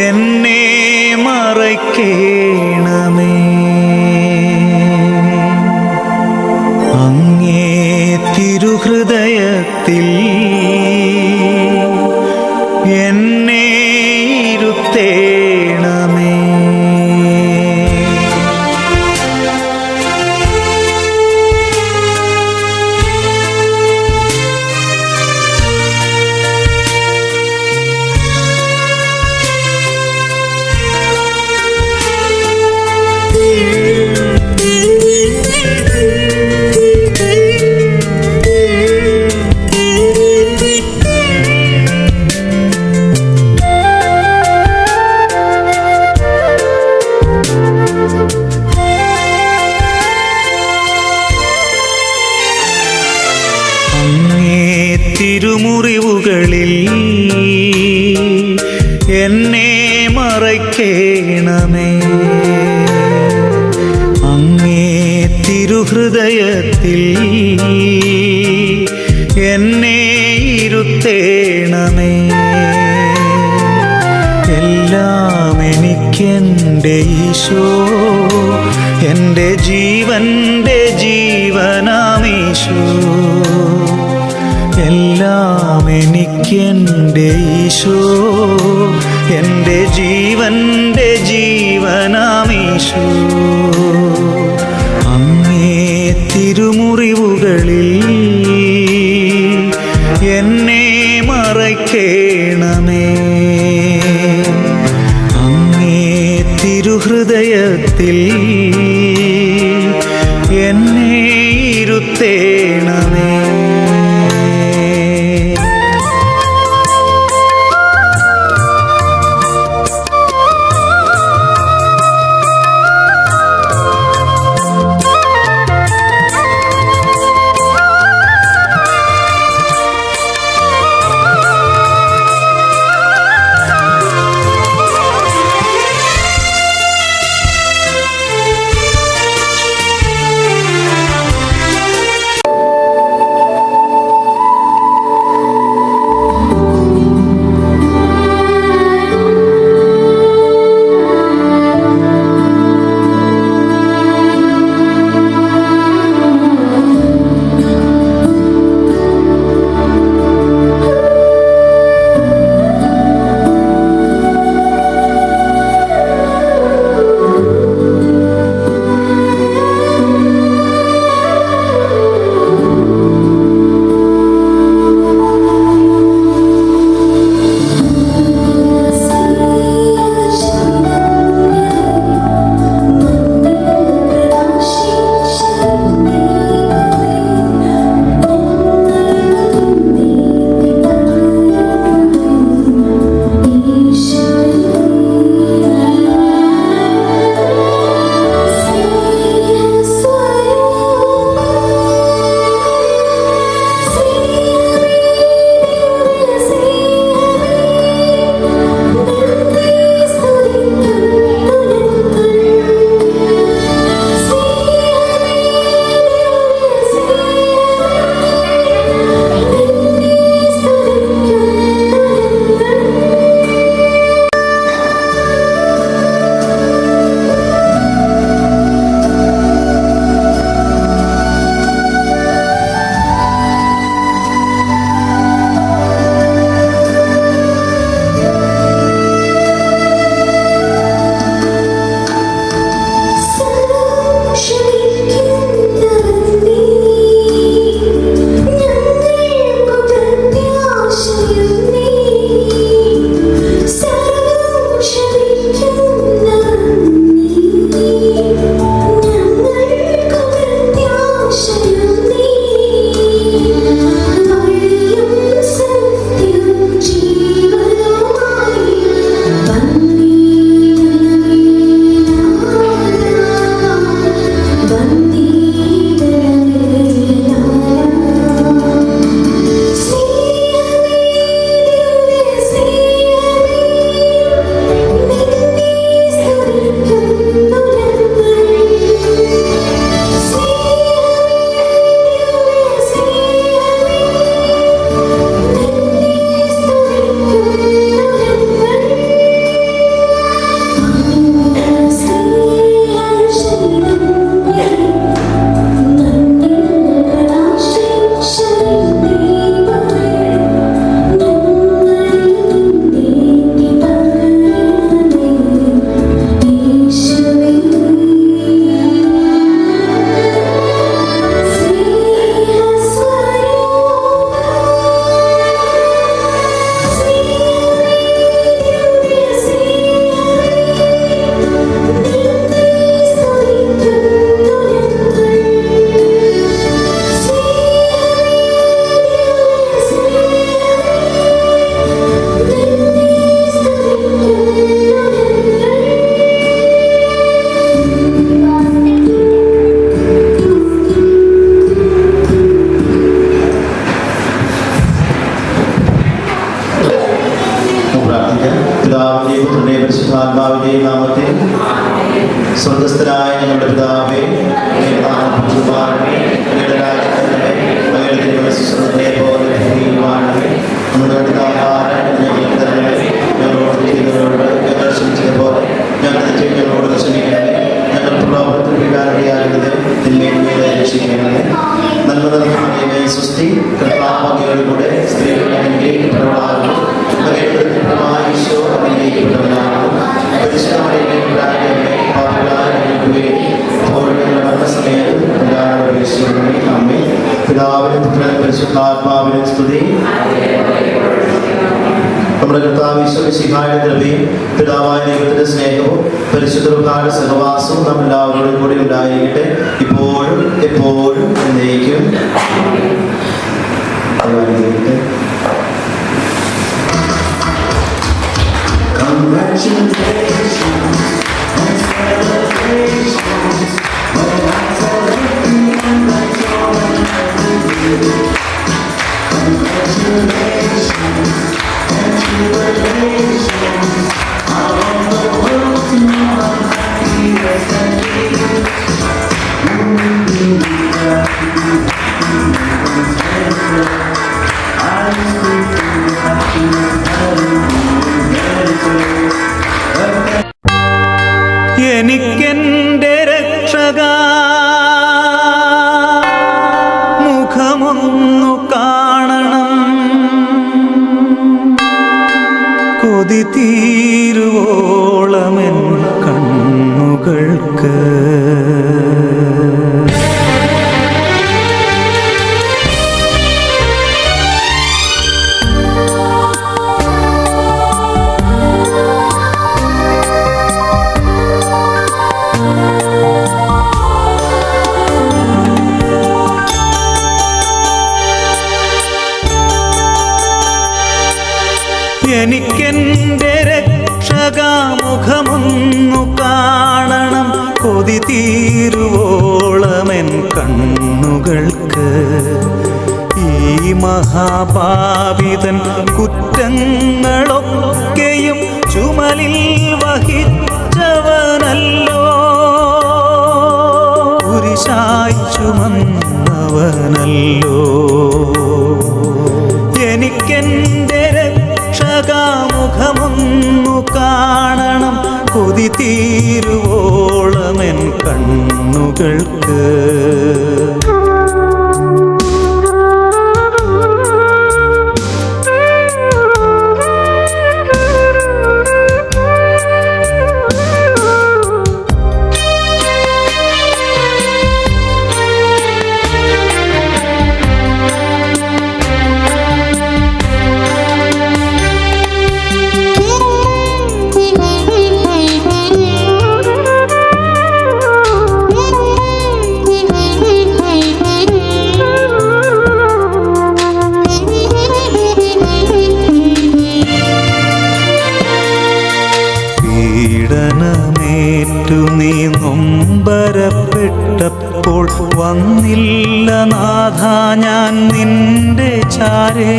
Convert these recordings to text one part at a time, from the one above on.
എന്നെ മറയ്ക്കേണമേ. അങ്ങേ തിരുഹൃദയത്തിൽ എന്നെ ഇരുത്തേണമേ. തിരുമുറിവുകളിൽ എന്നെ മറയ്ക്കേണമേ. അങ്ങേ തിരുഹൃദയത്തിൽ എന്നെ ഇരുത്തേണമേ. എല്ലാം എനിക്കെൻ്റെ ഈശോ, എൻ്റെ ജീവൻ്റെ ജീവനാമീശോ. എല്ലാം എനിക്കെൻ്റെ ഈശോ, എൻ്റെ ജീവൻ്റെ ജീവനാമീശോ. അങ്ങേ തിരുമുറിവുകളിൽ എന്നെ മറയ്ക്കേണമേ. അങ്ങേ തിരുഹൃദയത്തിൽ എന്നെ ഇരുത്തേണമേ. പരിശുദ്ധാത്മാവിന്റെയും നാമത്തിൽ. സ്വർഗസ്ഥനായ ഞങ്ങളുടെ പിതാവേ, അങ്ങയുടെ നാമം പൂജിതമാകണമേ. അങ്ങയുടെ രാജ്യം വരണമേ. അങ്ങയുടെ തിരുമനസ്സുനെ പോലെ ഭൂമിയിലുമാകണമേ. നമ്മുടെ ആഹാരം ഞങ്ങൾക്ക് തരണമേ. ഞങ്ങളോട് ചെയ്യുന്നവരോട് ഞങ്ങൾ ക്ഷമിച്ചതുപോലെ ഞങ്ങളുടെ തെറ്റുകളോട് ക്ഷമിക്കണമേ. ഞങ്ങൾ പ്രലോഭനത്തിൽ വീഴാനിടയാകരുത്, തിന്മയെ രക്ഷിക്കണമേ. നന്മ നിറഞ്ഞ സൃഷ്ടി കർത്താവ് കൂടെ സ്ത്രീകളുടെ അനുഗ്രഹിക്കപ്പെട്ടവളാകുന്നു. അങ്ങയുടെ ഈശോ അനുഗ്രഹിക്കപ്പെട്ടവനാകുന്നു. പിതാവിനും പുത്രനും പരിശുദ്ധാത്മാവിനും സ്തുതി. നമ്മുടെ കർത്താവ് ഈശോ മിശിഹായുടെ കൃപയും പിതാവായ ദൈവത്തിന്റെ സ്നേഹവും പരിശുദ്ധ റൂഹായുടെ സഹവാസവും നമ്മളെല്ലാവരോടും കൂടി ഉണ്ടായിരിക്കട്ടെ, ഇപ്പോഴും എപ്പോഴും എന്നേക്കും. എനിക്കെന്റെ രക്ഷക മുഖമൊന്നു കാണണം, കൊതി തീരുവോളമെൻ കണ്ണുകൾക്ക്. എനിക്കെന്റെ രക്ഷകാമുഖമൊന്നു കാണണം, കൊതി തീരുവോളമെൻ കണ്ണുകൾക്ക്. ഈ മഹാപാപിതൻ കുറ്റങ്ങളൊക്കെയും ചുമലിൽ വഹിച്ചവനല്ലോ, കുരിശായി ചുമന്നവനല്ലോ. എനിക്കെന്റെ രക്ഷകാമുഖമൊന്നു കാണണം, കൊതി തീരുവോളമെൻ കണ്ണുകൾക്ക്. പീഡനമേറ്റു നീ നൊമ്പരപ്പെട്ടപ്പോൾ വന്നില്ല നാഥ ഞാൻ നിന്റെ ചാരേ.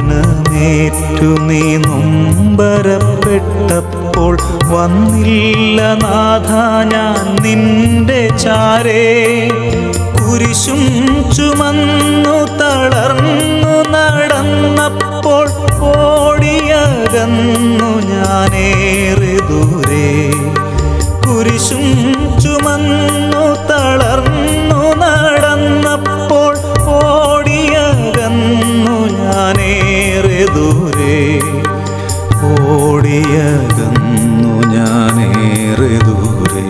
പീഡനമേറ്റു നീ നൊമ്പരപ്പെട്ടപ്പോൾ വന്നില്ല നാഥ ഞാൻ നിന്റെ ചാരേ. കുരിശും ചുമന്നു തളർന്നു നടന്നപ്പോൾ ഓടിയകന്നു ഞാനേറെ ദൂരെ. കുരിശും ചുമന്നു തളർന്നു നടന്നപ്പോൾ ഓടിയകന്നു ഞാനേറെ ദൂരെ. ഓടിയകന്നു ഞാനേറെ ദൂരെ.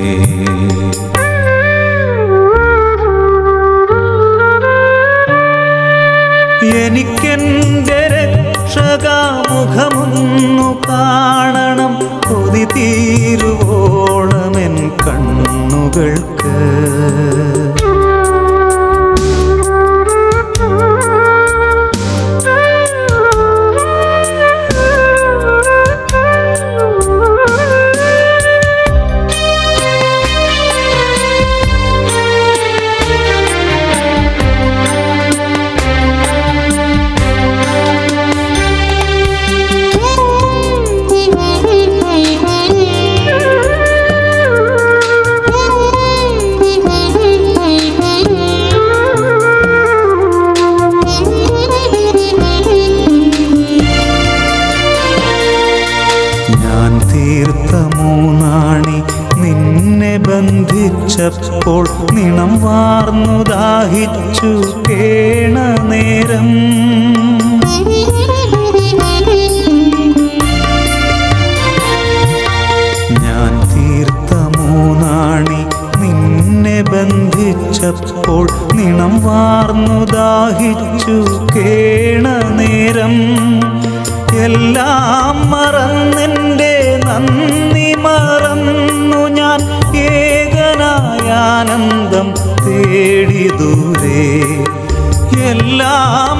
എനിക്കെന്റെ രക്ഷകാമുഖമൊന്നു കാണണം, കൊതി തീരുവോളമെൻ കണ്ണുകൾക്ക്. ബന്ധിച്ചപ്പോൾ നിണം വാർന്നു ദാഹിച്ചു കേണ നേരം. ഞാൻ തീർത്ത മൂന്നാണി നിന്നെ ബന്ധിച്ചപ്പോൾ നിണം വാർന്നു ദാഹിച്ചു കേണ നേരം. എല്ലാം മറന്നെൻ്റെ നന്ദി മറന്നു ഞാൻ ഏകനായാനന്ദം തേടി ദൂരെ. എല്ലാം